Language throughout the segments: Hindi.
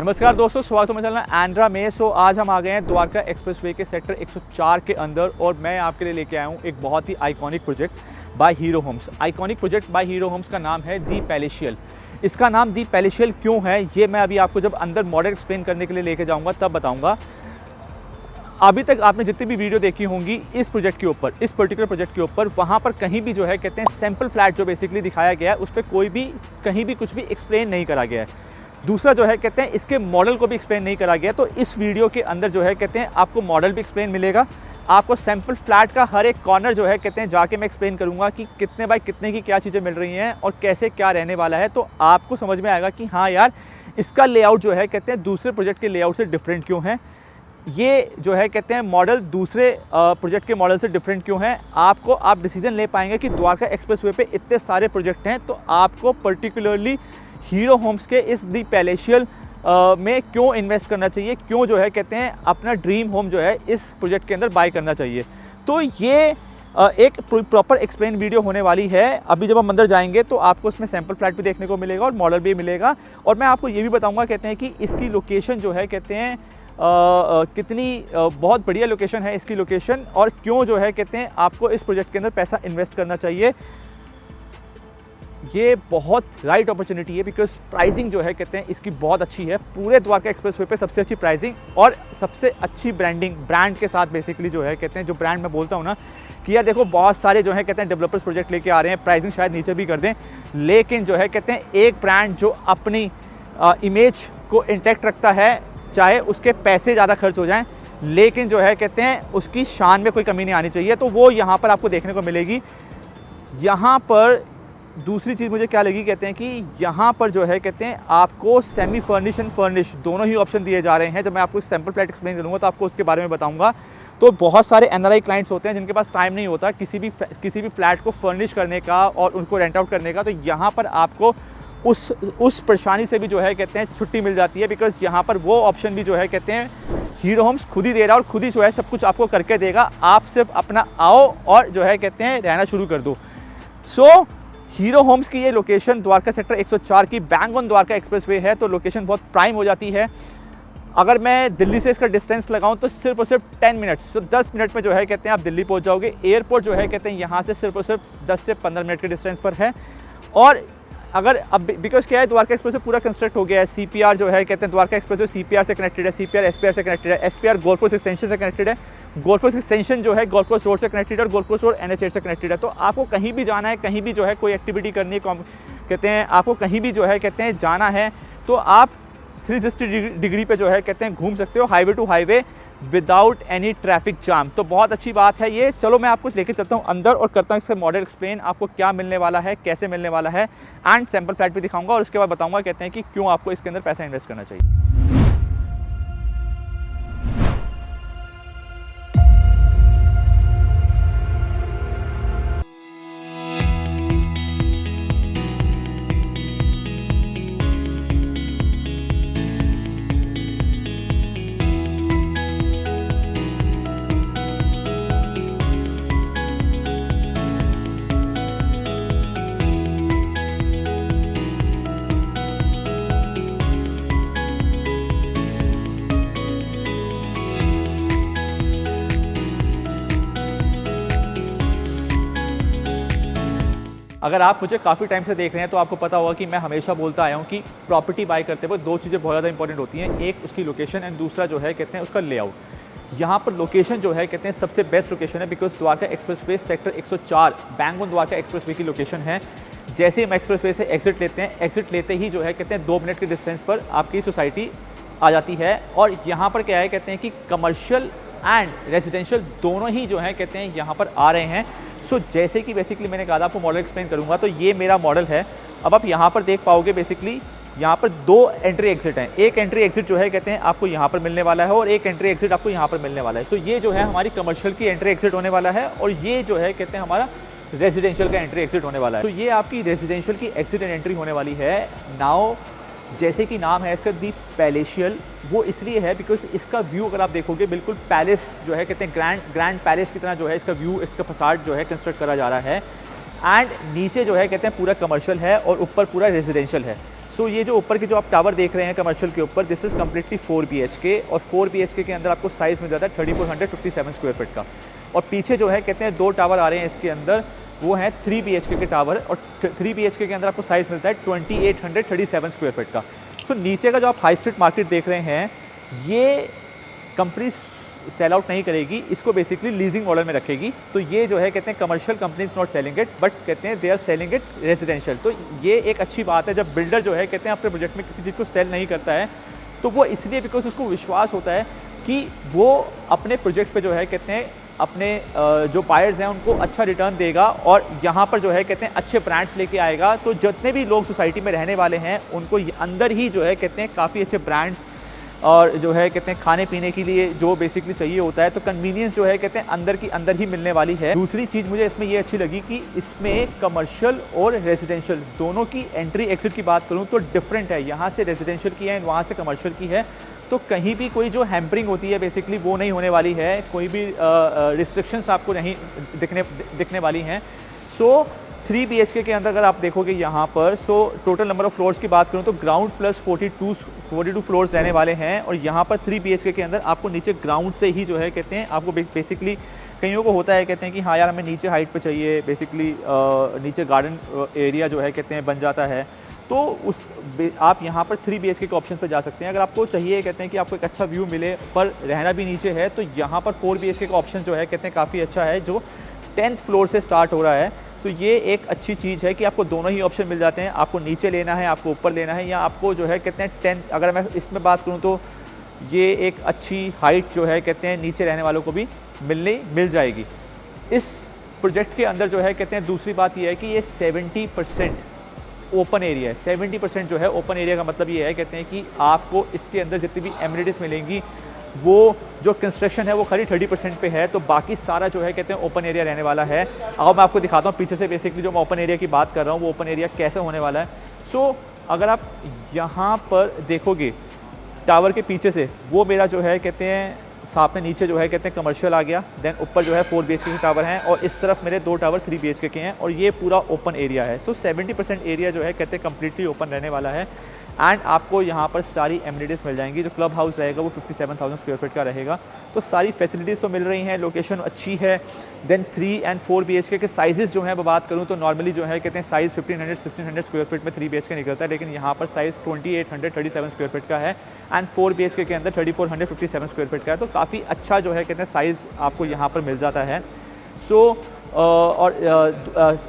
नमस्कार दोस्तों, स्वागत है मेरे चैनल आंध्रा में। आज हम आ गए हैं द्वारका एक्सप्रेसवे के सेक्टर 104 के अंदर और मैं आपके लिए लेके आया हूँ एक बहुत ही iconic project by Hero Homes. Iconic project by Hero Homes का नाम है दी पैलेशियल। इसका नाम दी पैलेशियल क्यों है ये मैं अभी आपको जब अंदर मॉडल एक्सप्लेन करने के लिए लेके जाऊँगा तब बताऊँगा। अभी तक आपने जितनी भी वीडियो देखी होंगी इस प्रोजेक्ट के ऊपर, इस पर्टिकुलर प्रोजेक्ट के ऊपर, वहाँ पर कहीं भी जो है कहते हैं सैम्पल फ्लैट जो बेसिकली दिखाया गया है उस पर कोई भी कहीं भी कुछ भी एक्सप्लेन नहीं करा गया है। दूसरा जो है कहते हैं इसके मॉडल को भी एक्सप्लेन नहीं करा गया। तो इस वीडियो के अंदर जो है कहते हैं आपको मॉडल भी एक्सप्लेन मिलेगा, आपको सैम्पल फ्लैट का हर एक कॉर्नर जो है कहते हैं जाके मैं एक्सप्लेन करूंगा कि कितने बाय कितने की क्या चीज़ें मिल रही हैं और कैसे क्या रहने वाला है। तो आपको समझ में आएगा कि हाँ यार, इसका लेआउट जो है कहते हैं दूसरे प्रोजेक्ट के लेआउट से डिफरेंट क्यों है, ये जो है कहते हैं मॉडल दूसरे प्रोजेक्ट के मॉडल से डिफरेंट क्यों है। आप डिसीजन ले पाएंगे कि द्वारका एक्सप्रेसवे पे इतने सारे प्रोजेक्ट हैं तो आपको पर्टिकुलरली हीरो होम्स के इस दी पैलेशियल में क्यों इन्वेस्ट करना चाहिए, क्यों जो है कहते हैं अपना ड्रीम होम जो है इस प्रोजेक्ट के अंदर बाय करना चाहिए। तो ये एक प्रॉपर एक्सप्लेन वीडियो होने वाली है। अभी जब हम अंदर जाएंगे तो आपको इसमें सैम्पल फ्लैट भी देखने को मिलेगा और मॉडल भी मिलेगा और मैं आपको ये भी बताऊंगा कहते हैं कि इसकी लोकेशन जो है कहते हैं कितनी बहुत बढ़िया लोकेशन है इसकी लोकेशन, और क्यों जो है कहते हैं आपको इस प्रोजेक्ट के अंदर पैसा इन्वेस्ट करना चाहिए। ये बहुत राइट अपॉर्चुनिटी है बिकॉज प्राइसिंग जो है कहते हैं इसकी बहुत अच्छी है। पूरे द्वारका एक्सप्रेसवे पे सबसे अच्छी प्राइसिंग और सबसे अच्छी ब्रांड के साथ बेसिकली जो है कहते हैं, जो ब्रांड मैं बोलता हूँ ना कि यार देखो बहुत सारे जो है कहते हैं डेवलपर्स प्रोजेक्ट लेके आ रहे हैं, प्राइसिंग शायद नीचे भी कर दें, लेकिन जो है कहते हैं एक ब्रांड जो अपनी इमेज को इंटैक्ट रखता है, चाहे उसके पैसे ज़्यादा खर्च हो जाएँ लेकिन जो है कहते हैं उसकी शान में कोई कमी नहीं आनी चाहिए। तो वो यहाँ पर आपको देखने को मिलेगी। यहाँ पर दूसरी चीज़ मुझे क्या लगी कहते हैं कि यहाँ पर जो है कहते हैं आपको सेमी फर्निश एंड फर्निश दोनों ही ऑप्शन दिए जा रहे हैं। जब मैं आपको सैम्पल फ्लैट एक्सप्लेन करूँगा तो आपको उसके बारे में बताऊँगा। तो बहुत सारे एनआरआई क्लाइंट्स होते हैं जिनके पास टाइम नहीं होता किसी भी फ्लैट को फर्निश करने का और उनको रेंट आउट करने का। तो यहाँ पर आपको उस परेशानी से भी जो है कहते हैं छुट्टी मिल जाती है बिकॉज यहाँ पर वो ऑप्शन भी जो है कहते हैं हीरो होम्स खुद ही दे रहा है और खुद ही जो है सब कुछ आपको करके देगा। आप सिर्फ अपना आओ और जो है कहते हैं रहना शुरू कर दो। हीरो होम्स की ये लोकेशन द्वारका सेक्टर 104 की बैंग ऑन द्वारका एक्सप्रेसवे है, तो लोकेशन बहुत प्राइम हो जाती है। अगर मैं दिल्ली से इसका डिस्टेंस लगाऊं तो सिर्फ और सिर्फ 10 मिनट्स, तो 10 मिनट में जो है कहते हैं आप दिल्ली पहुंच जाओगे। एयरपोर्ट जो है कहते हैं यहाँ से सिर्फ और सिर्फ 10 से 15 मिनट के डिस्टेंस पर है। और अगर अब बिकॉज क्या है द्वारका एक्सप्रेसवे पूरा कंस्ट्रक्ट हो गया है, सीपीआर जो है कहते हैं द्वारका एक्सप्रेसवे सीपीआर से कनेक्टेड है, सीपीआर एसपीआर से कनेक्टेड है, एसपीआर गोल्फ कोर्स एक्सटेंशन से कनेक्टेड है, गोल्फ कोर्स एक्सटेंशन जो है गोल्फ कोर्स रोड से कनेक्टेड है और गोल्फ कोर्स रोड NH8 से कनेक्टेड है। तो आपको कहीं भी जाना है, कहीं भी जो है कोई एक्टिविटी करनी है, कहते हैं आपको कहीं भी जो है कहते हैं जाना है तो आप 360 डिग्री पे जो है कहते हैं घूम सकते हो highway to highway without any traffic jam. तो बहुत अच्छी बात है ये। चलो मैं आपको लेके चलता हूँ अंदर और करता हूँ इसका मॉडल एक्सप्लेन, आपको क्या मिलने वाला है, कैसे मिलने वाला है, एंड सैम्पल फ्लैट भी दिखाऊंगा और उसके बाद बताऊंगा कहते हैं कि क्यों आपको इसके अंदर पैसा इन्वेस्ट करना चाहिए। अगर आप मुझे काफ़ी टाइम से देख रहे हैं तो आपको पता होगा कि मैं हमेशा बोलता आया हूँ कि प्रॉपर्टी बाय करते हुए दो चीज़ें बहुत ज़्यादा इंपॉर्टेंट होती हैं, एक उसकी लोकेशन एंड दूसरा जो है कहते हैं उसका लेआउट। यहाँ पर लोकेशन जो है कहते हैं सबसे बेस्ट लोकेशन है because Dwarka expressway sector 104 bang on Dwarka expressway की लोकेशन है। जैसे ही हम एक्सप्रेसवे से एग्जिट लेते हैं, एग्जिट लेते ही जो है कहते हैं 2 मिनट के डिस्टेंस पर आपकी सोसाइटी आ जाती है। और यहाँ पर क्या है कहते हैं कि कमर्शियल एंड रेजिडेंशियल दोनों ही जो है कहते हैं यहाँ पर आ रहे हैं। जैसे कि बेसिकली मैंने कहा था आपको मॉडल एक्सप्लेन करूंगा, तो ये मेरा मॉडल है। अब आप यहाँ पर देख पाओगे बेसिकली यहाँ पर 2 एंट्री एग्जिट हैं। एक एंट्री एग्जिट जो है कहते हैं आपको यहाँ पर मिलने वाला है और एक एंट्री एग्जिट आपको यहाँ पर मिलने वाला है। ये जो है हमारी कमर्शियल की एंट्री एग्जिट होने वाला है और ये जो है कहते हैं हमारा रेजिडेंशियल का एंट्री एग्जिट होने वाला है। तो ये आपकी रेजिडेंशियल की एग्जिट एंड एंट्री होने वाली है। नाउ जैसे कि नाम है इसका दी पैलेशियल, वो इसलिए है बिकॉज इसका व्यू अगर आप देखोगे बिल्कुल पैलेस जो है कहते हैं ग्रैंड पैलेस की तरह जो है इसका व्यू, इसका फसाड जो है कंस्ट्रक्ट करा जा रहा है। एंड नीचे जो है कहते हैं पूरा कमर्शियल है और ऊपर पूरा रेजिडेंशियल है। सो ये जो ऊपर के जो आप टावर देख रहे हैं कमर्शियल के ऊपर, दिस इज़ कम्प्लीटली 4 BHK और 4 BHK के अंदर आपको साइज़ मिल जाता है 3457 स्क्वायर फीट का। और पीछे जो है कहते हैं 2 टावर आ रहे हैं इसके अंदर, वो हैं 3 BHK के टावर और 3 BHK के अंदर आपको साइज़ मिलता है 2837 स्क्वायर फीट का। सो नीचे का जो आप हाई स्ट्रीट मार्केट देख रहे हैं, ये कंपनी सेल आउट नहीं करेगी, इसको बेसिकली लीजिंग मॉडल में रखेगी। तो ये जो है कहते हैं commercial company is not selling it, but कहते हैं they are selling it residential. तो ये एक अच्छी बात है जब बिल्डर जो है कहते हैं अपने प्रोजेक्ट में किसी चीज़ को सेल नहीं करता है, तो वो इसलिए बिकॉज उसको विश्वास होता है कि वो अपने प्रोजेक्ट पे जो है कहते हैं अपने जो बायर्स हैं उनको अच्छा रिटर्न देगा और यहाँ पर जो है कहते हैं अच्छे ब्रांड्स लेके आएगा। तो जितने भी लोग सोसाइटी में रहने वाले हैं उनको अंदर ही जो है कहते हैं काफ़ी अच्छे ब्रांड्स और जो है कहते हैं खाने पीने के लिए जो बेसिकली चाहिए होता है, तो कन्वीनियंस जो है कहते हैं अंदर की अंदर ही मिलने वाली है। दूसरी चीज़ मुझे इसमें ये अच्छी लगी कि इसमें कमर्शियल और रेजिडेंशियल दोनों की एंट्री एग्जिट की बात करूँ तो डिफरेंट है। यहाँ से रेजिडेंशियल की है, वहाँ से कमर्शियल की है, तो कहीं भी कोई जो हैम्परिंग होती है बेसिकली वो नहीं होने वाली है, कोई भी रिस्ट्रिक्शंस आपको नहीं दिखने वाली हैं। सो 3 BHK के अंदर अगर आप देखोगे यहाँ पर, so total number of floors की बात करूँ तो ग्राउंड प्लस 42 फ्लोर्स रहने वाले हैं। और यहाँ पर 3 BHK के अंदर आपको नीचे ग्राउंड से ही जो है कहते हैं आपको बेसिकली कईयों को होता है कहते हैं कि हाँ यार हमें नीचे हाइट पे चाहिए, बेसिकली नीचे गार्डन एरिया जो है कहते हैं बन जाता है, तो उस आप यहाँ पर 3 BHK के ऑप्शन पे जा सकते हैं। अगर आपको चाहिए कहते हैं कि आपको एक अच्छा व्यू मिले पर रहना भी नीचे है, तो यहाँ पर 4 BHK का ऑप्शन जो है कहते हैं काफ़ी अच्छा है, जो 10th फ्लोर से स्टार्ट हो रहा है। तो ये एक अच्छी चीज़ है कि आपको दोनों ही ऑप्शन मिल जाते हैं, आपको नीचे लेना है, आपको ऊपर लेना है, या आपको जो है कहते हैं 10th, अगर मैं इसमें बात करूँ तो ये एक अच्छी हाइट जो है कहते हैं नीचे रहने वालों को भी मिल जाएगी। इस प्रोजेक्ट के अंदर जो है कहते हैं दूसरी बात ये है कि ये 70% ओपन एरिया है। 70% जो है ओपन एरिया का मतलब ये है कहते हैं कि आपको इसके अंदर जितनी भी एमिनिटीज़ मिलेंगी वो जो कंस्ट्रक्शन है वो खाली 30% पे है, तो बाकी सारा जो है कहते हैं ओपन एरिया रहने वाला है। अब मैं आपको दिखाता हूँ पीछे से बेसिकली जो मैं ओपन एरिया की बात कर रहा हूँ वो ओपन एरिया कैसे होने वाला है। सो अगर आप यहाँ पर देखोगे टावर के पीछे से, वो मेरा जो है कहते हैं साथ में नीचे जो है कहते हैं कमर्शियल आ गया, देन ऊपर जो है 4 BHK के टावर हैं और इस तरफ मेरे 2 टावर 3 BHK के हैं और ये पूरा ओपन एरिया है। सो 70% एरिया जो है कहते हैं कम्प्लीटली ओपन रहने वाला है। एंड आपको यहाँ पर सारी एमिनिटीज़ मिल जाएंगी। जो क्लब हाउस रहेगा वो 57,000 स्क्वायर फीट का रहेगा, तो सारी फैसिलिटीज़ तो मिल रही हैं, लोकेशन अच्छी है। देन 3 एंड 4 BHK के साइज़ जो हैं वो बात करूँ तो नॉर्मली जो है कहते हैं साइज़ 1500-1600 स्क्वायर फीट में 3 BHK निकलता है, लेकिन यहाँ पर साइज़ 2837 स्क्वायर फीट का है एंड 4 BHK के अंदर 3457 स्क्वायर फीट का है, तो काफ़ी अच्छा जो है कहते हैं साइज़ आपको यहाँ पर मिल जाता है। सो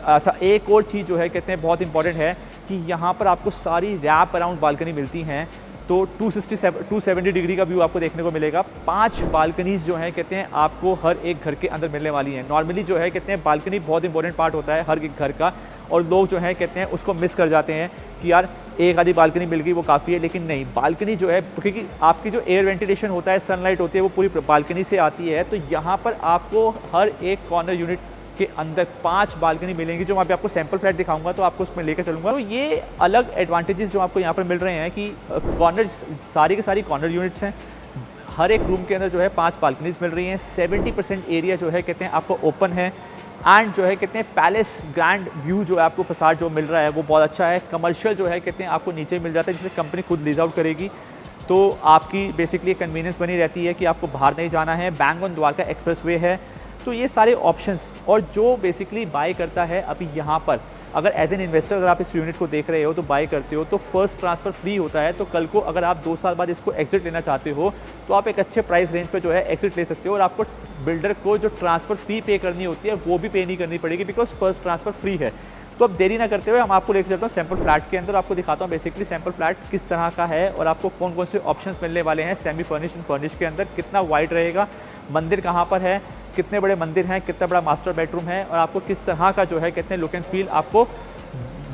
अच्छा एक और चीज़ जो है कहते हैं बहुत इंपॉर्टेंट है कि यहाँ पर आपको सारी रैप अराउंड बालकनी मिलती हैं, तो 270 डिग्री का व्यू आपको देखने को मिलेगा। 5 बालकनीज़ जो हैं कहते हैं आपको हर एक घर के अंदर मिलने वाली हैं। नॉर्मली जो है कहते हैं बालकनी बहुत इंपॉर्टेंट पार्ट होता है हर एक घर का, और लोग जो है कहते हैं उसको मिस कर जाते हैं कि यार एक आधी बालकनी मिल गई वो काफ़ी है, लेकिन नहीं, बालकनी जो है क्योंकि आपकी जो एयर वेंटिलेशन होता है, सनलाइट होती है, वो पूरी बालकनी से आती है। तो यहाँ पर आपको हर एक कॉर्नर यूनिट के अंदर 5 बालकनी मिलेंगी, जो मैं अभी आपको सैंपल फ्लैट दिखाऊंगा तो आपको उसमें लेकर चलूँगा। तो ये अलग एडवांटेजेस जो आपको यहाँ पर मिल रहे हैं कि कॉर्नर सारी के सारी कॉर्नर यूनिट्स हैं, हर एक रूम के अंदर जो है 5 बालकनीज मिल रही हैं। 70% एरिया जो है कहते हैं आपको ओपन है एंड जो है कहते हैं पैलेस ग्रैंड व्यू जो है आपको फसाड जो मिल रहा है वो बहुत अच्छा है। कमर्शियल जो है कहते हैं आपको नीचे मिल जाता है, जिसे कंपनी खुद लीज आउट करेगी, तो आपकी बेसिकली कन्वीनियंस बनी रहती है कि आपको बाहर नहीं जाना है। बैंक ऑन द्वारका एक्सप्रेसवे है, तो ये सारे ऑप्शंस। और जो बेसिकली बाय करता है अभी यहाँ पर, अगर एज एन इन्वेस्टर अगर आप इस यूनिट को देख रहे हो तो बाय करते हो तो फर्स्ट ट्रांसफ़र फ्री होता है। तो कल को अगर आप 2 साल बाद इसको एग्जिट लेना चाहते हो तो आप एक अच्छे प्राइस रेंज पे जो है एग्जिट ले सकते हो, और आपको बिल्डर को जो ट्रांसफ़र फ़ी पे करनी होती है वो भी पे नहीं करनी पड़ेगी, बिकॉज फर्स्ट ट्रांसफ़र फ्री है। तो अब देरी ना करते हुए हम आपको लेकर चलता हूँ सैंपल फ्लैट के अंदर, आपको दिखाता हूँ बेसिकली सैंपल फ्लैट किस तरह का है और आपको कौन कौन से ऑप्शंस मिलने वाले हैं सेमी फर्निश एंड फर्निश के अंदर, कितना वाइड रहेगा, मंदिर कहाँ पर है, कितने बड़े मंदिर हैं, कितना बड़ा मास्टर बेडरूम है, और आपको किस तरह का जो है कितने लुक एंड फील आपको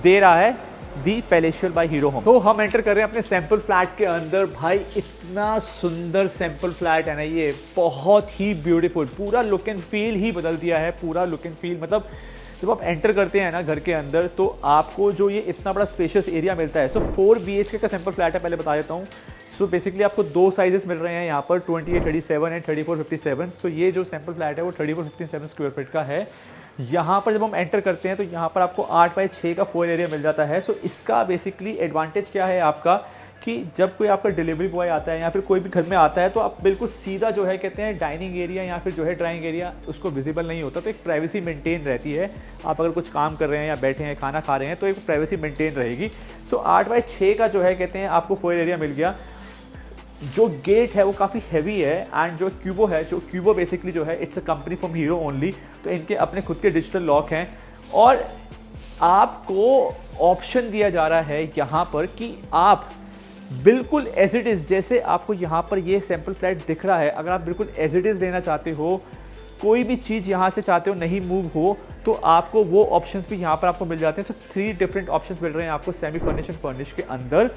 दे रहा है दी पैलेशियल बाय हीरो होम। तो हम एंटर कर रहे हैं अपने सैंपल फ्लैट के अंदर। भाई इतना सुंदर सैंपल फ्लैट है ना, ये बहुत ही ब्यूटीफुल, पूरा लुक एंड फील ही बदल दिया है, पूरा लुक एंड फील। मतलब जब आप एंटर करते हैं ना घर के अंदर तो आपको जो ये इतना बड़ा स्पेशियस एरिया मिलता है। सो 4 BHK का सैंपल फ्लैट है, पहले बता देता हूँ। सो बेसिकली आपको 2 साइजेस मिल रहे हैं यहाँ पर, 2837 एंड 3457। सो ये जो सैंपल फ्लैट है वो 3457 स्क्वायर फीट का है। यहाँ पर जब हम एंटर करते हैं तो यहाँ पर आपको 8x6 का फ्लोर एरिया मिल जाता है। सो इसका बेसिकली एडवांटेज क्या है आपका कि जब कोई आपका डिलीवरी बॉय आता है या फिर कोई भी घर में आता है तो आप बिल्कुल सीधा जो है कहते हैं डाइनिंग एरिया या फिर जो है ड्राइंग एरिया उसको विजिबल नहीं होता, तो एक प्राइवेसी मेंटेन रहती है। आप अगर कुछ काम कर रहे हैं या बैठे हैं खाना खा रहे हैं तो एक प्राइवेसी मेंटेन रहेगी। सो 8x6 का जो है कहते हैं आपको फ्लोर एरिया मिल गया। जो गेट है वो काफ़ी हैवी है एंड जो क्यूबो है, जो क्यूबो बेसिकली जो है it's a company from hero only, तो इनके अपने खुद के डिजिटल लॉक हैं और आपको ऑप्शन दिया जा रहा है यहाँ पर कि आप बिल्कुल एज इट इज़, जैसे आपको यहाँ पर ये सैम्पल फ्लैट दिख रहा है, अगर आप बिल्कुल एज इट इज़ लेना चाहते हो, कोई भी चीज़ यहाँ से चाहते हो नहीं मूव हो, तो आपको वो ऑप्शंस भी यहाँ पर आपको मिल जाते हैं। सो 3 डिफरेंट ऑप्शंस मिल रहे हैं आपको सेमी फर्निश एंड फर्निश के अंदर।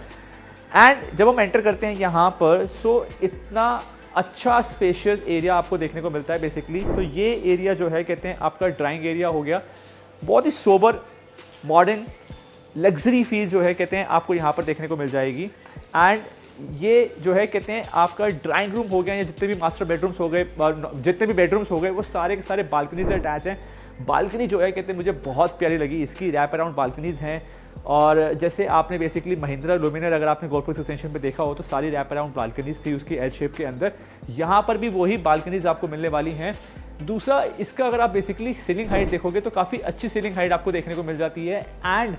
एंड जब हम एंटर करते हैं यहाँ पर, सो इतना अच्छा स्पेशियस एरिया आपको देखने को मिलता है बेसिकली। तो ये एरिया जो है कहते हैं आपका ड्राइंग एरिया हो गया, बहुत ही सोबर मॉडर्न लग्जरी फील जो है कहते हैं आपको यहाँ पर देखने को मिल जाएगी। एंड ये जो है कहते हैं आपका ड्राइंग रूम हो गया या जितने भी मास्टर बेडरूम्स हो गए, जितने भी बेडरूम्स हो गए, वो सारे के सारे बालकनी से अटैच हैं। बालकनी जो है कहते हैं मुझे बहुत प्यारी लगी, इसकी रैप अराउंड बालकनीज़ हैं। और जैसे आपने बेसिकली महिंद्रा लुमिनर अगर आपने गोल्फ एक्सटेंशन पे देखा हो तो सारी रैप अराउंड बालकनीज थी उसकी एल शेप के अंदर, यहाँ पर भी वही बालकनीज आपको मिलने वाली हैं। दूसरा, इसका अगर आप बेसिकली सीलिंग हाइट देखोगे तो काफ़ी अच्छी सीलिंग हाइट आपको देखने को मिल जाती है। एंड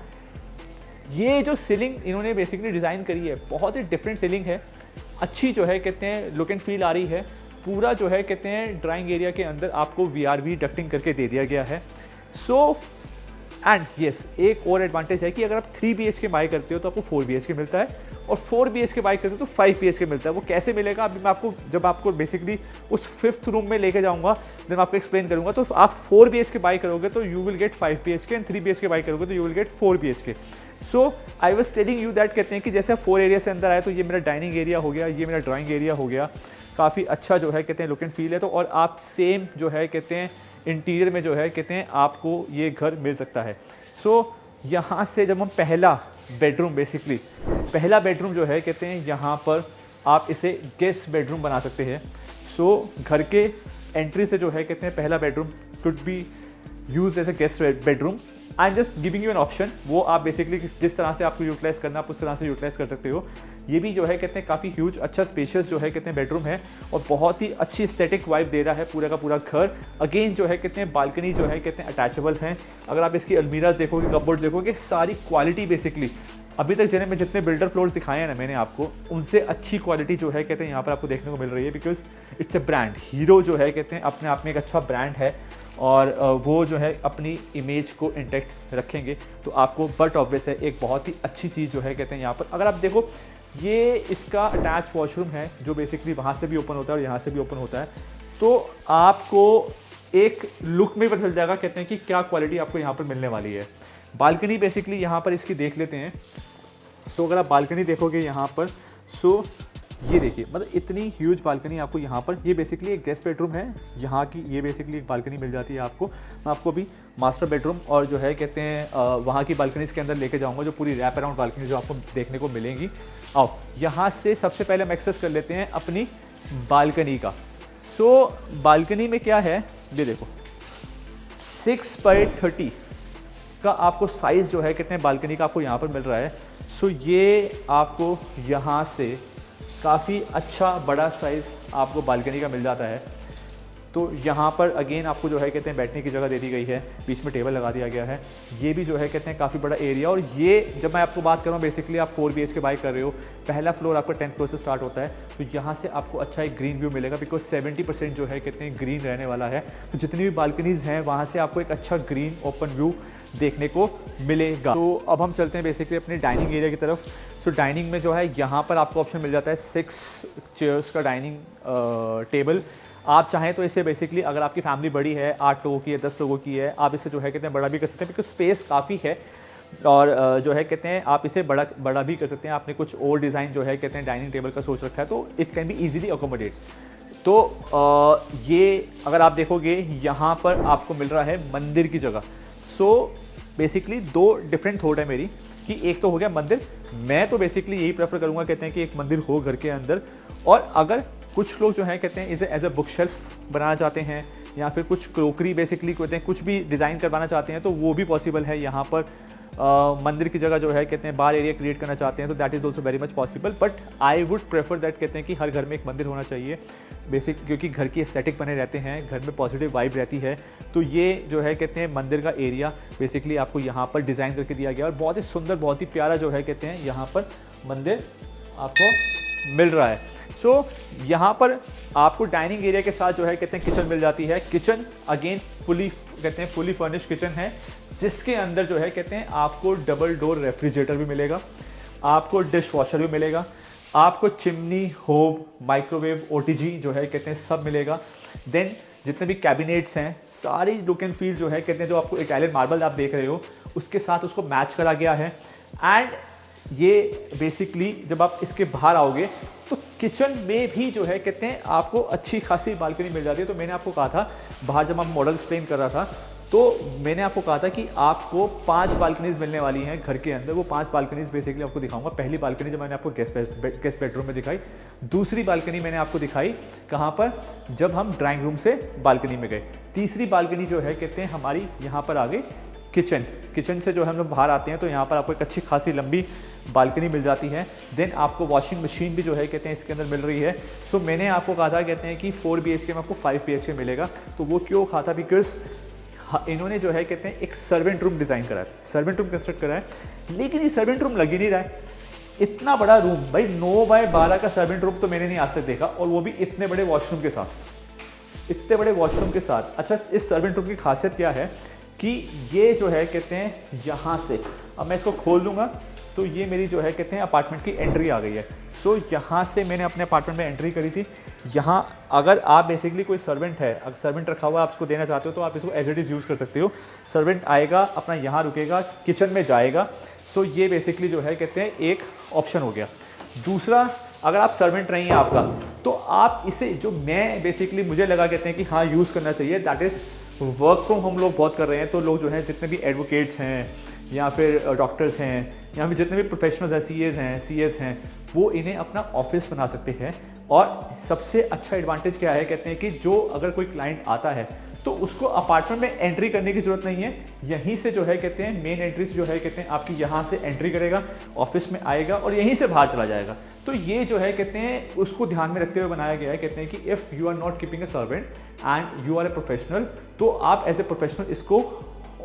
ये जो सीलिंग इन्होंने बेसिकली डिज़ाइन करी है बहुत ही डिफरेंट सीलिंग है, अच्छी जो है कहते हैं लुक एंड फील आ रही है। पूरा जो है कहते हैं ड्राइंग एरिया के अंदर आपको वीआरवी डक्टिंग करके दे दिया गया है। सो एंड येस, एक और एडवांटेज है कि अगर आप 3 BHK बाई करते हो तो आपको 4 BHK मिलता है, और 4 BHK बाई करते हो तो 5 BHK मिलता है। वो कैसे मिलेगा अभी मैं आपको, जब आपको बेसिकली उस 5th रूम में लेके जाऊंगा देन मैं आपको एक्सप्लेन करूंगा। तो आप 4 BHK बाई करोगे तो you will get 5 BHK and 3 BHK by करोगे तो you will get 4 BHK। So I was telling you that, कहते हैं कि जैसे आप 4 एरिया से अंदर आए तो ये मेरा डाइनिंग एरिया हो गया, ये मेरा ड्राइंग एरिया हो गया, काफ़ी अच्छा जो है कहते हैं लुक एंड फील है। तो और आप सेम जो है कहते हैं इंटीरियर में जो है कहते हैं आपको ये घर मिल सकता है। सो यहाँ से जब हम पहला बेडरूम पहला बेडरूम जो है कहते हैं यहाँ पर आप इसे गेस्ट बेडरूम बना सकते हैं। सो घर के एंट्री से जो है कहते हैं पहला bedroom could be use as a guest bedroom. I am just giving you an option, वो आप बेसिकली जिस तरह से आपको यूटिलाइज करना आप उस तरह से यूटिलाइज कर सकते हो। ये भी जो है कहते हैं काफ़ी ह्यूज अच्छा स्पेशियस जो है कहते हैं बेडरूम है और बहुत ही अच्छी एस्थेटिक वाइब दे रहा है पूरा का पूरा घर। अगेन जो है कहते हैं बालकनी जो है कहते हैं अटैचेबल हैं। अगर आप इसकी अलमीराज देखोगे, कपबोर्ड्स देखोगे, सारी क्वालिटी बेसिकली अभी तक जितने बिल्डर फ्लोर्स दिखाए हैं ना मैंने आपको, उनसे अच्छी क्वालिटी जो है कहते हैं यहाँ पर आपको देखने को मिल रही है। Because it's a brand, hero जो है कहते हैं अपने आप में एक अच्छा ब्रांड है और वो जो है अपनी इमेज को इंटैक्ट रखेंगे तो आपको बट ऑब्वियस है एक बहुत ही अच्छी चीज़ जो है कहते हैं यहाँ पर। अगर आप देखो, ये इसका अटैच वॉशरूम है जो बेसिकली वहाँ से भी ओपन होता है और यहाँ से भी ओपन होता है, तो आपको एक लुक में पता चल जाएगा कहते हैं कि क्या क्वालिटी आपको यहाँ पर मिलने वाली है। बालकनी बेसिकली यहाँ पर इसकी देख लेते हैं। सो अगर आप बालकनी देखोगे यहाँ पर, सो ये देखिए, मतलब इतनी ह्यूज बालकनी आपको यहाँ पर, ये बेसिकली एक गेस्ट बेडरूम है यहाँ की, ये बेसिकली एक बालकनी मिल जाती है आपको। मैं आपको भी मास्टर बेडरूम और जो है कहते हैं वहाँ की बालकनीज़ के अंदर लेके जाऊँगा जो पूरी रैप अराउंड बालकनी जो आपको देखने को मिलेंगी। आओ यहाँ से सबसे पहले हम एक्सेस कर लेते हैं अपनी बालकनी का। सो बालकनी में क्या है, ये देखो 6x30 का आपको साइज़ जो है कहते हैं बालकनी का आपको यहाँ पर मिल रहा है। सो ये आपको यहाँ से काफ़ी अच्छा बड़ा साइज़ आपको बालकनी का मिल जाता है। तो यहाँ पर अगेन आपको जो है कहते हैं बैठने की जगह दे दी गई है, बीच में टेबल लगा दिया गया है। ये भी जो है कहते हैं काफ़ी बड़ा एरिया, और ये जब मैं आपको बात कर रहा हूँ बेसिकली आप 4 BHK बाई कर रहे हो, पहला फ्लोर आपका 10th फ्लोर से स्टार्ट होता है, तो यहाँ से आपको अच्छा एक ग्रीन व्यू मिलेगा। बिकॉज 70% जो है कहते हैं ग्रीन रहने वाला है, तो जितनी भी बालकनीज़ हैं वहाँ से आपको एक अच्छा ग्रीन ओपन व्यू देखने को मिलेगा। तो अब हम चलते हैं बेसिकली अपने डाइनिंग एरिया की तरफ। सो डाइनिंग में जो है यहाँ पर आपको ऑप्शन मिल जाता है 6 चेयर्स का डाइनिंग टेबल। आप चाहें तो इसे बेसिकली अगर आपकी फैमिली बड़ी है, 8 लोगों की है, 10 लोगों की है, आप इसे जो है कहते हैं बड़ा भी कर सकते हैं बिकॉज स्पेस काफ़ी है। और जो है कहते हैं आप इसे बड़ा भी कर सकते हैं। आपने कुछ और डिज़ाइन जो है कहते हैं डाइनिंग टेबल का सोच रखा है तो it can be easily accommodate. तो ये अगर आप देखोगे यहाँ पर आपको मिल रहा है मंदिर की जगह। सो बेसिकली 2 डिफरेंट थॉट है मेरी कि एक तो हो गया मंदिर, मैं तो बेसिकली यही प्रेफर करूँगा कहते हैं कि एक मंदिर हो घर के अंदर। और अगर कुछ लोग जो हैं कहते हैं इसे एज अ बुक शेल्फ बनाना चाहते हैं या फिर कुछ क्रोकरी बेसिकली कहते हैं कुछ भी डिज़ाइन करवाना चाहते हैं तो वो भी पॉसिबल है यहाँ पर। मंदिर की जगह जो है कहते हैं बार एरिया क्रिएट करना चाहते हैं तो that is also very much possible, but I would prefer that कहते हैं कि हर घर में एक मंदिर होना चाहिए बेसिक, क्योंकि घर की एस्थेटिक बने रहते हैं, घर में पॉजिटिव वाइब रहती है। तो ये जो है कहते हैं मंदिर का एरिया बेसिकली आपको यहाँ पर डिज़ाइन करके दिया गया और बहुत ही सुंदर, बहुत ही प्यारा जो है कहते हैं यहाँ पर मंदिर आपको मिल रहा है। सो यहाँ पर आपको डाइनिंग एरिया के साथ जो है कहते हैं किचन मिल जाती है। किचन अगेन फुली कहते हैं फुली फर्निश्ड किचन है, जिसके अंदर जो है कहते हैं आपको डबल डोर रेफ्रिजरेटर भी मिलेगा, आपको डिश वॉशर भी मिलेगा, आपको चिमनी, होब, माइक्रोवेव, ओटीजी जो है कहते हैं सब मिलेगा। देन जितने भी कैबिनेट्स हैं सारी लुक एंड फील जो है कहते हैं जो आपको इटालियन मार्बल आप देख रहे हो उसके साथ उसको मैच करा गया है। एंड ये बेसिकली जब आप इसके बाहर आओगे तो किचन में भी जो है कहते हैं आपको अच्छी खासी बालकनी मिल जाती है। तो मैंने आपको कहा था बाहर जब हम मॉडल एक्सप्लेन कर रहा था तो मैंने आपको कहा था कि आपको 5 बालकनीज मिलने वाली हैं घर के अंदर। वो 5 बालकनीज बेसिकली आपको दिखाऊंगा। पहली बालकनी जो मैंने आपको गेस्ट बेडरूम में दिखाई, दूसरी बालकनी मैंने आपको दिखाई कहाँ पर, जब हम ड्राइंग रूम से बालकनी में गए। तीसरी बालकनी जो है कहते हैं हमारी यहाँ पर आ गई किचन। किचन से जो हम लोग बाहर आते हैं तो यहाँ पर आपको एक अच्छी खासी लंबी बालकनी मिल जाती है। देन आपको वॉशिंग मशीन भी जो है कहते हैं इसके अंदर मिल रही है। सो मैंने आपको कहा था कहते हैं कि 4 BHK में आपको 5 BHK मिलेगा। तो वो क्यों कहा था, बिकॉज इन्होंने जो है कहते हैं एक सर्वेंट रूम डिज़ाइन करा है, सर्वेंट रूम कंस्ट्रक्ट करा है, लेकिन ये सर्वेंट रूम लग ही नहीं रहा है। इतना बड़ा रूम भाई 9x12 का सर्वेंट रूम तो मैंने नहीं आज तक देखा, और वो भी इतने बड़े वॉशरूम के साथ, इतने बड़े वॉशरूम के साथ। अच्छा, इस सर्वेंट रूम की खासियत क्या है कि ये जो है कहते हैं यहाँ से, अब मैं इसको खोल दूंगा तो ये मेरी जो है कहते हैं अपार्टमेंट की एंट्री आ गई है। सो यहाँ से मैंने अपने अपार्टमेंट में एंट्री करी थी। यहाँ अगर आप बेसिकली कोई सर्वेंट है, अगर सर्वेंट रखा हुआ आप उसको देना चाहते हो तो आप इसको एज इट इज़ यूज़ कर सकते हो। सर्वेंट आएगा, अपना यहाँ रुकेगा, किचन में जाएगा। सो ये बेसिकली जो है कहते हैं एक ऑप्शन हो गया। दूसरा, अगर आप सर्वेंट नहीं है आपका, तो आप इसे जो मैं बेसिकली मुझे लगा कहते हैं कि हाँ यूज़ करना चाहिए, that is work from home लोग बहुत कर रहे हैं। तो लोग जो हैं जितने भी एडवोकेट्स हैं या फिर डॉक्टर्स हैं या फिर जितने भी प्रोफेशनल्स हैं, सीएस हैं, वो इन्हें अपना ऑफिस बना सकते हैं। और सबसे अच्छा एडवांटेज क्या है कहते हैं कि जो अगर कोई क्लाइंट आता है तो उसको अपार्टमेंट में एंट्री करने की जरूरत नहीं है। यहीं से जो है कहते हैं मेन एंट्री से जो है कहते हैं आपकी यहाँ से एंट्री करेगा, ऑफिस में आएगा और यहीं से बाहर चला जाएगा। तो ये जो है कहते हैं उसको ध्यान में रखते हुए बनाया गया है। कहते हैं कि if you are not keeping a servant and you are a professional, तो आप एज ए प्रोफेशनल इसको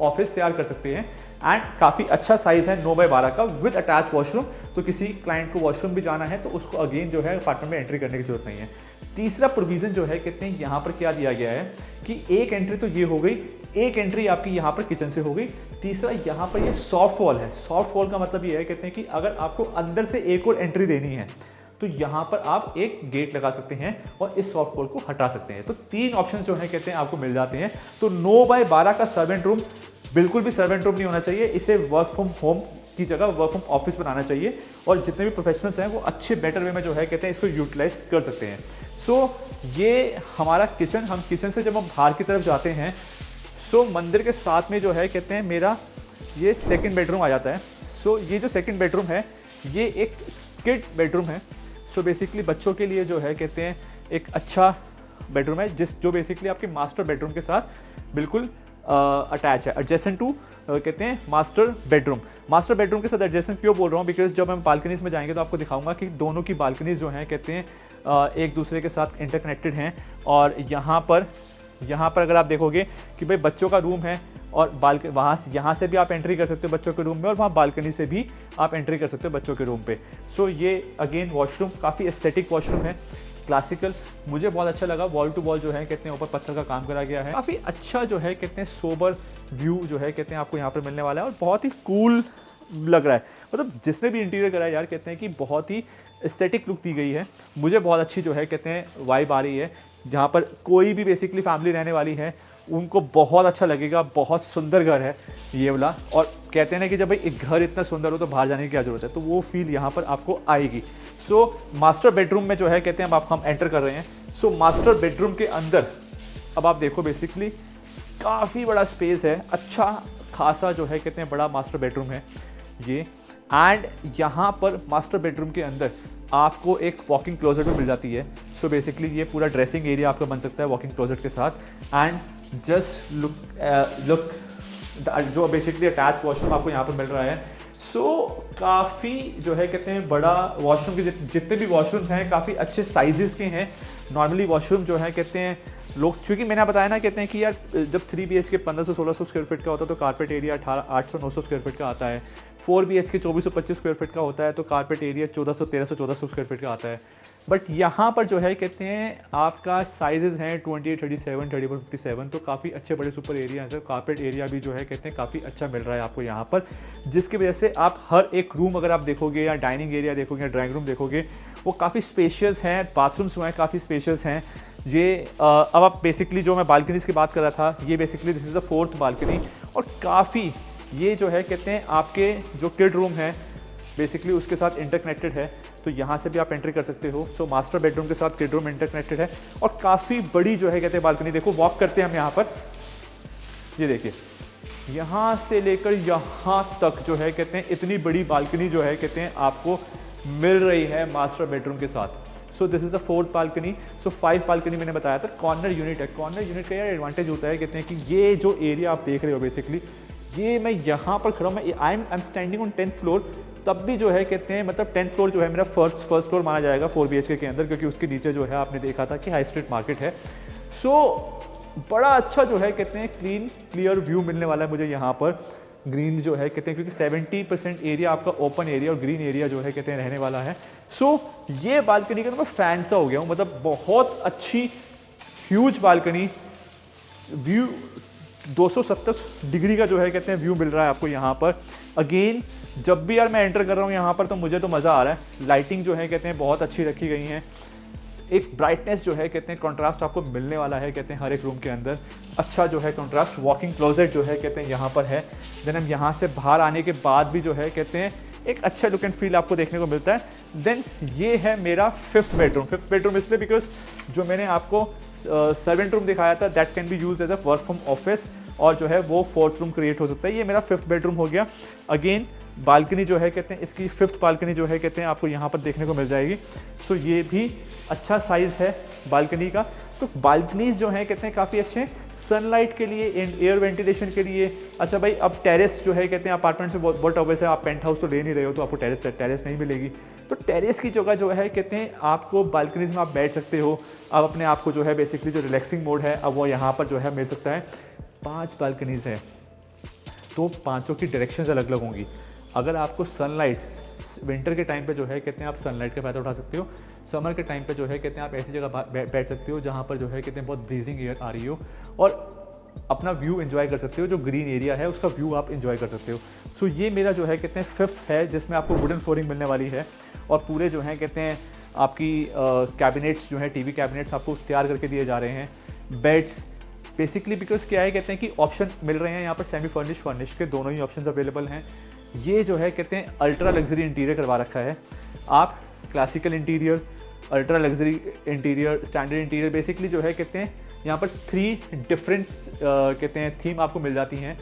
ऑफिस तैयार कर सकते हैं। एंड काफ़ी अच्छा साइज़ है 9x12 का विद अटैच वॉशरूम। तो किसी क्लाइंट को वॉशरूम भी जाना है तो उसको अगेन जो है अपार्टमेंट में एंट्री करने की जरूरत नहीं है। तीसरा प्रोविज़न जो है कहते हैं यहाँ पर क्या दिया गया है कि एक एंट्री तो ये हो गई, एक एंट्री आपकी यहाँ पर किचन से हो गई। तीसरा, यहाँ पर ये सॉफ्ट वॉल है। सॉफ्ट वॉल का मतलब ये है कहते हैं कि अगर आपको अंदर से एक और एंट्री देनी है तो यहाँ पर आप एक गेट लगा सकते हैं और इस सॉफ्ट वॉल को हटा सकते हैं। तो 3 ऑप्शन जो है कहते हैं आपको मिल जाते हैं। तो 9x12 का सर्वेंट रूम बिल्कुल भी सर्वेंट रूम नहीं होना चाहिए, इसे वर्क फ्रॉम होम की जगह वर्क फ्रॉम ऑफिस बनाना चाहिए। और जितने भी प्रोफेशनल्स हैं वो अच्छे बेटर वे में जो है कहते हैं इसको यूटिलाइज कर सकते हैं। सो ये हमारा किचन, हम किचन से जब हम बाहर की तरफ जाते हैं सो मंदिर के साथ में जो है कहते हैं मेरा ये सेकंड बेडरूम आ जाता है। सो ये जो सेकंड बेडरूम है ये एक किड बेडरूम है। सो बेसिकली बच्चों के लिए जो है कहते हैं एक अच्छा बेडरूम है जो बेसिकली आपके मास्टर बेडरूम के साथ बिल्कुल अटैच है, एडजेसेंट टू कहते हैं मास्टर बेडरूम। मास्टर बेडरूम के साथ एडजेसेंट क्यों बोल रहा हूँ, बिकॉज जब हम बालकनीज में जाएंगे तो आपको दिखाऊंगा कि दोनों की बालकनीज जो हैं कहते हैं एक दूसरे के साथ इंटरकनेक्टेड हैं। और यहाँ पर अगर आप देखोगे कि भाई बच्चों का रूम है और यहाँ से भी आप एंट्री कर सकते हो बच्चों के रूम में, और वहाँ बालकनी से भी आप एंट्री कर सकते हो बच्चों के रूम पे। सो ये अगेन वॉशरूम काफ़ी एस्थेटिक वॉशरूम है, क्लासिकल, मुझे बहुत अच्छा लगा। वॉल टू वॉल जो है कहते हैं ऊपर पत्थर का काम करा गया है। काफ़ी अच्छा जो है कहते हैं सोबर व्यू जो है कहते हैं आपको यहाँ पर मिलने वाला है और बहुत ही कूल लग रहा है। मतलब जिसने भी इंटीरियर करा है यार कहते हैं कि बहुत ही एस्थेटिक लुक दी गई है। मुझे बहुत अच्छी जो है कहते हैं वाइब आ रही है। जहाँ पर कोई भी बेसिकली फैमिली रहने वाली है उनको बहुत अच्छा लगेगा। बहुत सुंदर घर है ये वाला, और कहते हैं ना कि जब भाई एक घर इतना सुंदर हो तो बाहर जाने की क्या ज़रूरत है, तो वो फील यहाँ पर आपको आएगी। सो मास्टर बेडरूम में जो है कहते हैं अब हम एंटर कर रहे हैं। सो मास्टर बेडरूम के अंदर अब आप देखो बेसिकली काफ़ी बड़ा स्पेस है, अच्छा खासा जो है कहते हैं बड़ा मास्टर बेडरूम है ये। एंड यहाँ पर मास्टर बेडरूम के अंदर आपको एक वॉकिंग क्लोजेट भी मिल जाती है। सो बेसिकली ये पूरा ड्रेसिंग एरिया आपका बन सकता है वॉकिंग क्लोजेट के साथ। एंड जस्ट लुक जो बेसिकली अटैच वॉशरूम आपको यहाँ पर मिल रहा है। सो काफ़ी जो है कहते हैं बड़ा वॉशरूम के जितने भी वॉशरूम्स हैं काफ़ी अच्छे साइजेस के हैं। नॉर्मली वॉशरूम जो है कहते हैं लोग, क्योंकि मैंने बताया ना कहते हैं कि यार जब 3 BHK 1500-1600 स्क्वायर फीट का होता है तो कारपेट एरिया 800-900 स्क्वायर फीट का आता है। 4 BHK 2425 स्क्वायर फीट का होता है तो कारपेट एरिया 1400-1300-1400 स्क्वायर फीट का आता है। बट यहाँ पर जो है कहते हैं आपका साइजेस हैं 28, 37, 31, 57, तो काफ़ी अच्छे बड़े सुपर एरिया हैं। कारपेट एरिया भी जो है कहते हैं काफ़ी अच्छा मिल रहा है आपको यहाँ पर, जिसकी वजह से आप हर एक रूम अगर आप देखोगे या डाइनिंग एरिया देखोगे या ड्राइंग रूम देखोगे वो काफ़ी स्पेशियस हैं। बाथरूम्स जो हैं काफ़ी स्पेशियस हैं। ये अब आप बेसिकली जो मैं बालकनीज़ की बात कर रहा था, ये basically this is the 4th balcony. और काफ़ी ये जो है कहते हैं आपके जो किड रूम है बेसिकली उसके साथ इंटरकनेक्टेड है, तो यहाँ से भी आप एंट्री कर सकते हो। सो मास्टर बेडरूम के साथ किड रूम इंटरकनेक्टेड है और काफ़ी बड़ी जो है कहते हैं बालकनी। देखो वॉक करते हैं हम यहाँ पर, ये देखिए यहाँ से लेकर यहाँ तक जो है कहते हैं इतनी बड़ी बालकनी जो है कहते हैं आपको मिल रही है मास्टर बेडरूम के साथ। So this is the 4th balcony. So 5 balcony मैंने बताया था कॉर्नर यूनिट है। कॉर्नर यूनिट का यार एडवांटेज होता है कहते हैं कि ये जो एरिया आप देख रहे हो बेसिकली ये मैं यहाँ पर खड़ा हूँ, मैं I am standing on 10th floor, तब भी जो है कहते हैं मतलब 10th फ्लोर जो है मेरा फर्स्ट फ्लोर माना जाएगा 4 BHK के अंदर, क्योंकि उसके नीचे जो है आपने देखा था कि हाई स्ट्रीट मार्केट है। सो बड़ा अच्छा जो है कहते हैं क्लियर व्यू मिलने वाला है मुझे यहाँ पर। ग्रीन जो है कहते हैं क्योंकि 70% एरिया आपका ओपन एरिया और ग्रीन एरिया जो है कहते हैं रहने वाला है। सो ये बालकनी का तो मैं फैन सा हो गया हूँ, मतलब बहुत अच्छी ह्यूज बालकनी। व्यू 270 डिग्री का जो है कहते हैं व्यू मिल रहा है आपको यहाँ पर। अगेन जब भी यार मैं एंटर कर रहा हूँ यहाँ पर तो मुझे तो मज़ा आ रहा है। लाइटिंग जो है कहते हैं बहुत अच्छी रखी गई हैं। एक ब्राइटनेस जो है कहते हैं कंट्रास्ट आपको मिलने वाला है कहते हैं हर एक रूम के अंदर। अच्छा जो है कंट्रास्ट। वॉकिंग क्लोजेट जो है कहते हैं यहाँ पर है। देन हम यहाँ से बाहर आने के बाद भी जो है कहते हैं एक अच्छा लुक एंड फील आपको देखने को मिलता है। देन ये है मेरा 5th बेडरूम। 5th बेडरूम इसलिए बिकॉज जो मैंने आपको सर्वेंट रूम दिखाया था that can be use as a work from office, और जो है वो 4th रूम क्रिएट हो सकता है। ये मेरा 5th बेडरूम हो गया। अगेन बालकनी जो है कहते हैं इसकी 5th बालकनी जो है कहते हैं आपको यहाँ पर देखने को मिल जाएगी। सो ये भी अच्छा साइज़ है बालकनी का। तो बालकनीज जो हैं कहते हैं काफ़ी अच्छे हैं सनलाइट के लिए एंड एयर वेंटिलेशन के लिए। अच्छा भाई अब टेरेस जो है कहते हैं अपार्टमेंट से बहुत ऑब्वियस है, आप पेंट हाउस तो ले नहीं रहे हो तो आपको टेरेस नहीं मिलेगी। तो टेरेस की जगह जो है कहते हैं आपको बालकनीज में आप बैठ सकते हो। अब अपने आप को जो है बेसिकली जो रिलैक्सिंग मोड है अब वो यहाँ पर जो है मिल सकता है। 5 बालकनीज हैं तो पाँचों की डायरेक्शंस अलग अलग होंगी। अगर आपको सनलाइट विंटर के टाइम पे जो है कहते हैं आप सनलाइट का फ़ायदा उठा सकते हो। समर के टाइम पे जो है कहते हैं आप ऐसी जगह बैठ सकते हो जहाँ पर जो है कहते हैं बहुत ब्रीजिंग एयर आ रही हो और अपना व्यू एंजॉय कर सकते हो। जो ग्रीन एरिया है उसका व्यू आप एंजॉय कर सकते हो। सो ये मेरा जो है कहते हैं 5th है जिसमें आपको वुडन फ्लोरिंग मिलने वाली है और पूरे जो है कहते हैं आपकी कैबिनेट्स जो है टीवी कैबिनेट्स आपको तैयार करके दिए जा रहे हैं। बेड्स बेसिकली बिकॉज क्या है कहते हैं कि ऑप्शन मिल रहे हैं यहाँ पर सेमी फर्निश के दोनों ही ऑप्शन अवेलेबल हैं। ये जो है कहते हैं अल्ट्रा लग्जरी इंटीरियर करवा रखा है। आप classical interior, ultra luxury interior, standard interior basically जो है कहते हैं यहाँ पर 3 डिफरेंट कहते हैं थीम आपको मिल जाती हैं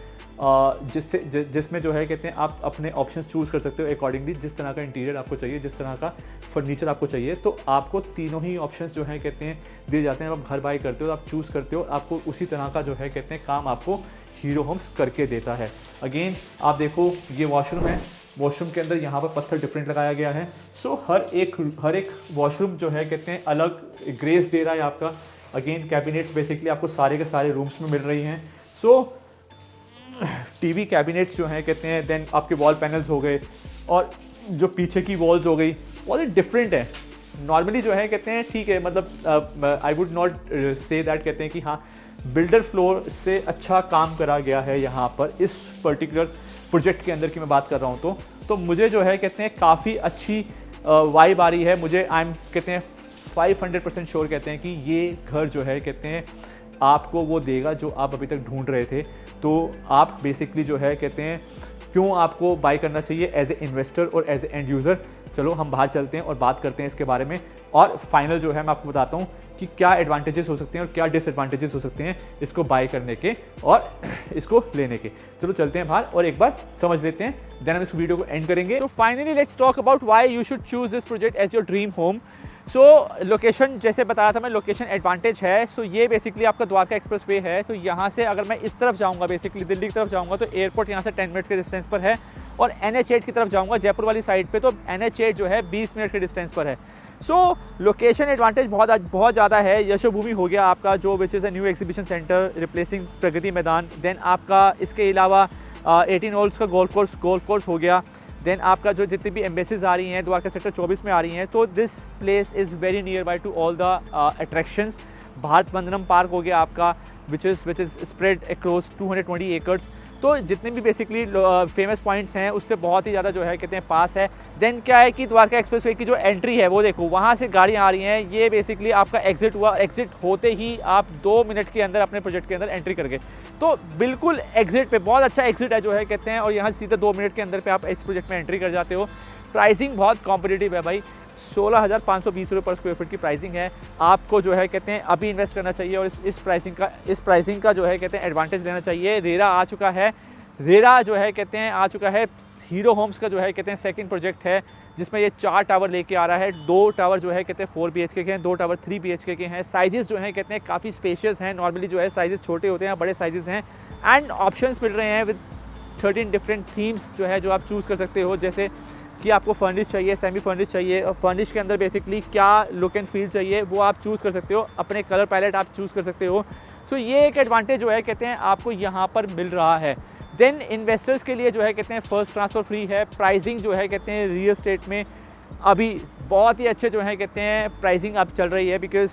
जिसमें जो है कहते हैं आप अपने ऑप्शंस चूज़ कर सकते हो अकॉर्डिंगली जिस तरह का इंटीरियर आपको चाहिए, जिस तरह का फर्नीचर आपको चाहिए। तो आपको तीनों ही ऑप्शंस जो है कहते हैं दिए जाते हैं। आप घर बाई करते हो, आप चूज़ करते हो, आपको उसी तरह का जो है कहते हैं काम आपको हीरो होम्स करके देता है। अगेन आप देखो ये वॉशरूम है, वॉशरूम के अंदर यहाँ पर पत्थर डिफरेंट लगाया गया है। सो हर एक वॉशरूम जो है कहते हैं अलग ग्रेस दे रहा है आपका। अगेन कैबिनेट्स बेसिकली आपको सारे के सारे रूम्स में मिल रही हैं। सो टीवी कैबिनेट्स जो हैं कहते हैं, देन आपके वॉल पैनल्स हो गए और जो पीछे की वॉल्स हो गई बहुत ही डिफरेंट है। नॉर्मली जो है कहते हैं ठीक है, मतलब I would not say that कहते हैं कि हाँ बिल्डर फ्लोर से अच्छा काम करा गया है यहाँ पर इस पर्टिकुलर प्रोजेक्ट के अंदर की मैं बात कर रहा हूँ। तो मुझे जो है कहते हैं काफ़ी अच्छी वाइब आ रही है। मुझे आई एम कहते हैं 500% श्योर कहते हैं कि ये घर जो है कहते हैं आपको वो देगा जो आप अभी तक ढूंढ रहे थे। तो आप बेसिकली जो है कहते हैं क्यों आपको बाय करना चाहिए एज ए इन्वेस्टर और एज ए एंड यूज़र, चलो हम बाहर चलते हैं और बात करते हैं इसके बारे में, और फाइनल जो है मैं आपको बताता हूँ कि क्या एडवांटेजेस हो सकते हैं और क्या डिसएडवांटेजेस हो सकते हैं इसको बाय करने के और इसको लेने के। चलो चलते हैं बाहर और एक बार समझ लेते हैं, देन हम इस वीडियो को एंड करेंगे। तो finally let's talk about why you should choose this project as your dream home. So location जैसे बता रहा था मैं, लोकेशन एडवांटेज है। सो ये बेसिकली आपका द्वारका एक्सप्रेस वे है, तो यहाँ से अगर मैं इस तरफ जाऊँगा, बेसिकली दिल्ली की तरफ जाऊँगा, तो एयरपोर्ट यहाँ से 10 मिनट के डिस्टेंस पर है, और NH8 की तरफ जाऊँगा जयपुर वाली साइड पे, तो NH8 जो है 20 मिनट के डिस्टेंस पर है। सो लोकेशन एडवांटेज बहुत ज़्यादा है। यशोभूमि हो गया आपका, जो which is a new exhibition centre replacing Pragati Maidan. Then आपका इसके अलावा 18 होल्स का गोल्फ कोर्स हो गया। देन आपका जो जितनी भी एम्बेसीज आ रही हैं द्वारका सेक्टर 24 में आ रही हैं, तो this place is very near by to all the attractions. Bharat Vandanam park हो गया आपका, which is spread across 220 acres. तो जितने भी बेसिकली फेमस पॉइंट्स हैं उससे बहुत ही ज़्यादा जो है कहते हैं पास है। देन क्या है कि द्वारका एक्सप्रेसवे की जो एंट्री है वो देखो, वहाँ से गाड़ियाँ आ रही हैं, ये बेसिकली आपका एग्जिट हुआ, एग्जिट होते ही आप 2 मिनट के अंदर अपने प्रोजेक्ट के अंदर एंट्री कर गए। तो बिल्कुल एग्जिट पे बहुत अच्छा एग्जिट है जो है कहते हैं, और यहाँ सीधे 2 मिनट के अंदर पे आप इस प्रोजेक्ट में एंट्री कर जाते हो। प्राइसिंग बहुत कॉम्पिटिटिव है भाई, 16,520 रुपये पर स्क्वायर फीट की प्राइसिंग है। आपको जो है कहते हैं अभी इन्वेस्ट करना चाहिए और इस प्राइसिंग का जो है कहते हैं एडवांटेज लेना चाहिए। रेरा आ चुका है, रेरा जो है कहते हैं आ चुका है। हीरो होम्स का जो है कहते हैं सेकंड प्रोजेक्ट है, जिसमें ये 4 टावर लेके आ रहा है। 2 टावर जो है कहते हैं 4 BHK के हैं, 2 टावर 3 BHK के हैं। साइजेस जो हैं कहते हैं काफ़ी स्पेशियस हैं, नॉर्मली जो है साइजेस छोटे होते हैं, बड़े साइजेस हैं। एंड ऑप्शंस मिल रहे हैं विद 13 डिफरेंट थीम्स जो है जो आप चूज़ कर सकते हो, जैसे कि आपको फर्निश चाहिए, सेमी फर्निश चाहिए, और फर्निश के अंदर बेसिकली क्या लुक एंड फील चाहिए वो आप चूज़ कर सकते हो, अपने कलर पैलेट आप चूज़ कर सकते हो। सो ये एक एडवांटेज जो है कहते हैं आपको यहाँ पर मिल रहा है। देन इन्वेस्टर्स के लिए जो है कहते हैं फर्स्ट ट्रांसफ़र फ्री है। प्राइसिंग जो है कहते हैं रियल एस्टेट में अभी बहुत ही अच्छे जो है कहते हैं प्राइसिंग अब चल रही है, बिकॉज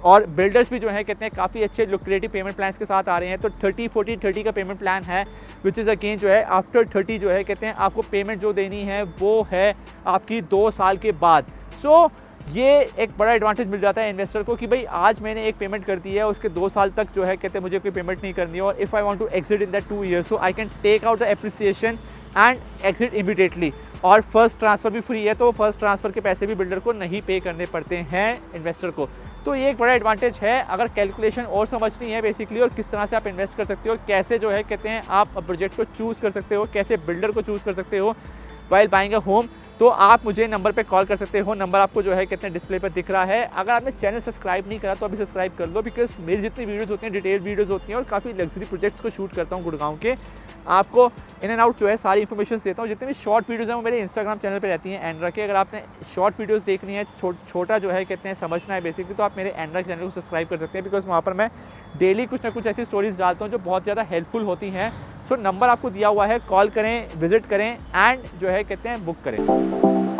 और बिल्डर्स भी जो है कहते हैं काफ़ी अच्छे लुक्रेटिव पेमेंट प्लान्स के साथ आ रहे हैं। तो 30, 40, 30 का पेमेंट प्लान है, विच इज़ अगेन जो है आफ्टर 30 जो है कहते हैं आपको पेमेंट जो देनी है वो है आपकी 2 साल के बाद। सो ये एक बड़ा एडवांटेज मिल जाता है इन्वेस्टर को कि भाई आज मैंने एक पेमेंट कर दी है, उसके 2 साल तक जो है कहते हैं मुझे कोई पेमेंट नहीं करनी है, और if I want to exit in that 2 years, so I can take out the appreciation and exit immediately. और फर्स्ट ट्रांसफ़र भी फ्री है, तो फर्स्ट ट्रांसफ़र के पैसे भी बिल्डर को नहीं पे करने पड़ते हैं इन्वेस्टर को। तो ये एक बड़ा एडवांटेज है। अगर कैलकुलेशन और समझनी है बेसिकली, और किस तरह से आप इन्वेस्ट कर सकते हो, कैसे जो है कहते हैं आप प्रोजेक्ट को चूज़ कर सकते हो, कैसे बिल्डर को चूज़ कर सकते हो व्हाइल बाइंग अ होम, तो आप मुझे नंबर पे कॉल कर सकते हो। नंबर आपको जो है कितने डिस्प्ले पर दिख रहा है। अगर आपने चैनल सब्सक्राइब नहीं करा तो अभी सब्सक्राइब कर लो, बिकॉज मेरी जितनी वीडियोस होती हैं डिटेल वीडियोस होती हैं, और काफ़ी लग्जरी प्रोजेक्ट्स को शूट करता हूँ गुड़गांव के। आपको इन एंड आउट जो है सारी इन्फॉर्मेशन देता हूँ। जितनी भी शॉर्ट वीडियोज़ हैं वो मेरे इंस्टाग्राम चैनल पर रहती हैं एंड्रा के। अगर आपने शॉर्ट वीडियोज़ देखनी है, छोटा जो है कहते हैं समझना है बेसिकली, तो आप मेरे एंड्रा चैनल को सब्सक्राइब कर सकते हैं, बिकॉज वहाँ पर मैं डेली कुछ ना कुछ ऐसी स्टोरीज डालता हूँ जो बहुत ज़्यादा हेल्पफुल होती हैं। सो नंबर आपको दिया हुआ है, कॉल करें, विजिट करें एंड जो है कहते हैं बुक करें।